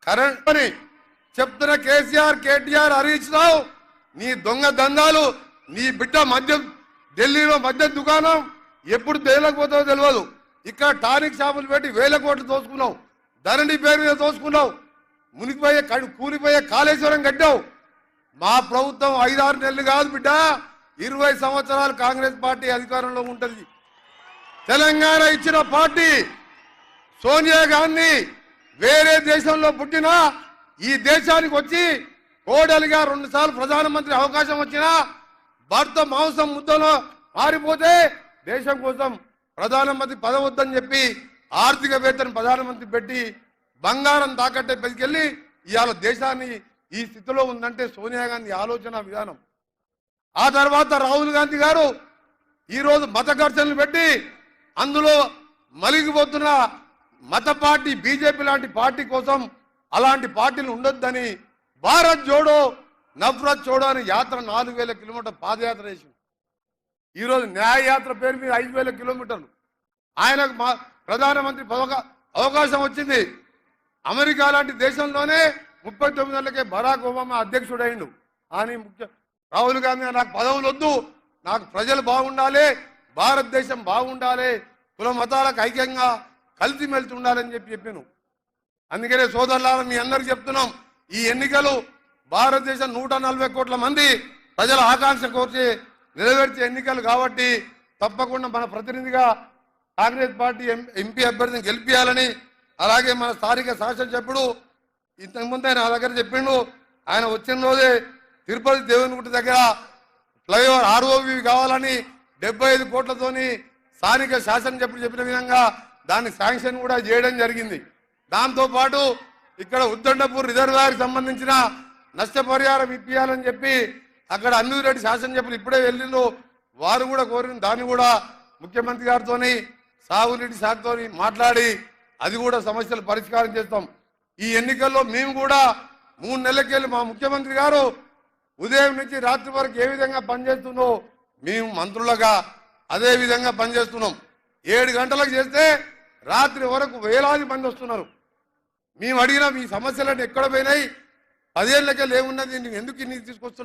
Current అని చెప్తున్న కేసీఆర్ కేటీఆర్ హరీష్ రావు నీ దొంగ దందాలు నీ బిడ్డ మద్యం ఢిల్లీలో మద్యం దుకాణం ఎప్పుడు తేలకపోతావో తెలియదు. ఇక్కడ టానిక్ షాపులు పెట్టి వేల కోట్లు దోసుకున్నావు, ధరణి పేరు మీద దోసుకున్నావు, మునిగిపోయే కూలిపోయే కాళేశ్వరం కట్టావు. మా ప్రభుత్వం 5-6 నెలలు కాదు బిడ్డ, 20 సంవత్సరాలు కాంగ్రెస్ పార్టీ అధికారంలో ఉంటుంది. తెలంగాణ ఇచ్చిన పార్టీ సోనియా గాంధీ వేరే దేశంలో పుట్టినా ఈ దేశానికి వచ్చి కోడలిగా 2 సార్లు ప్రధానమంత్రి అవకాశం వచ్చినా భర్త మాంసం ముద్దలో మారిపోతే దేశం కోసం ప్రధానమంత్రి పదవద్దని చెప్పి ఆర్థికవేత్తను ప్రధానమంత్రి పెట్టి బంగారం తాకట్టే పెరికెళ్ళి ఇవాళ దేశాన్ని ఈ స్థితిలో ఉందంటే సోనియా గాంధీ ఆలోచన విధానం. ఆ తర్వాత రాహుల్ గాంధీ గారు ఈరోజు మత ఘర్షణలు పెట్టి అందులో మలిగిపోతున్న మత పార్టీ బీజేపీ లాంటి పార్టీ కోసం అలాంటి పార్టీలు ఉండొద్దని భారత్ జోడో నఫరత్ జోడో అని యాత్ర 4000 కిలోమీటర్ల పాదయాత్ర చేసింది. ఈరోజు న్యాయయాత్ర పేరు మీద 5000 కిలోమీటర్లు. ఆయనకు ప్రధానమంత్రి అవకాశం వచ్చింది. అమెరికా లాంటి దేశంలోనే 39 నెలలకే బరాక్ ఒబామా అధ్యక్షుడైండు. అని రాహుల్ గాంధీ నాకు పదవులు వద్దు, నాకు ప్రజలు బాగుండాలి, భారతదేశం బాగుండాలి, కుల మతాలకు ఐక్యంగా కలిసిమెలిసి ఉండాలని చెప్పాను. అందుకనే సోదరులారా మీ అందరికి చెప్తున్నాం, ఈ ఎన్నికలు భారతదేశం 140 కోట్ల మంది ప్రజల ఆకాంక్ష కోర్చి నెరవేర్చే ఎన్నికలు కాబట్టి తప్పకుండా మన ప్రతినిధిగా కాంగ్రెస్ పార్టీ ఎంపీ అభ్యర్థిని గెలిపించాలని, అలాగే మన స్థానిక శాసనసభ్యుడు ఇంతకుముందే నా దగ్గర చెప్పిండు, ఆయన వచ్చిన రోజే తిరుపతి దేవునిగుట్ట దగ్గర ఫ్లైఓవర్ ఆర్ఓవి కావాలని 75 కోట్లతోని స్థానిక శాసనసభ్యుడు చెప్పిన విధంగా దాన్ని శాంక్షన్ కూడా చేయడం జరిగింది. దాంతోపాటు ఇక్కడ ఉద్దండపూర్ రిజర్వాయర్కి సంబంధించిన నష్టపరిహారం ఇప్పించాలని చెప్పి అక్కడ అన్నిరెడ్డి శాసనసభ్యులు ఇప్పుడే వెళ్ళిండు, వారు కూడా కోరిన దాన్ని కూడా ముఖ్యమంత్రి గారితో సాగునీటి శాఖతో మాట్లాడి అది కూడా సమస్యలు పరిష్కారం చేస్తాం. ఈ ఎన్నికల్లో మేము కూడా 3 నెలలకెళ్ళి మా ముఖ్యమంత్రి గారు ఉదయం నుంచి రాత్రి వరకు ఏ విధంగా పనిచేస్తుందో మేము మంత్రులుగా అదే విధంగా పనిచేస్తున్నాం. 7 గంటలకు చేస్తే రాత్రి వరకు వేలాది మంది వస్తున్నారు. మేము అడిగిన మీ సమస్యలన్నీ ఎక్కడ పోయినాయి, 10 ఏళ్ళకెళ్ళి ఏమున్నది, ఎందుకు ఇన్ని తీసుకొస్తున్నారు?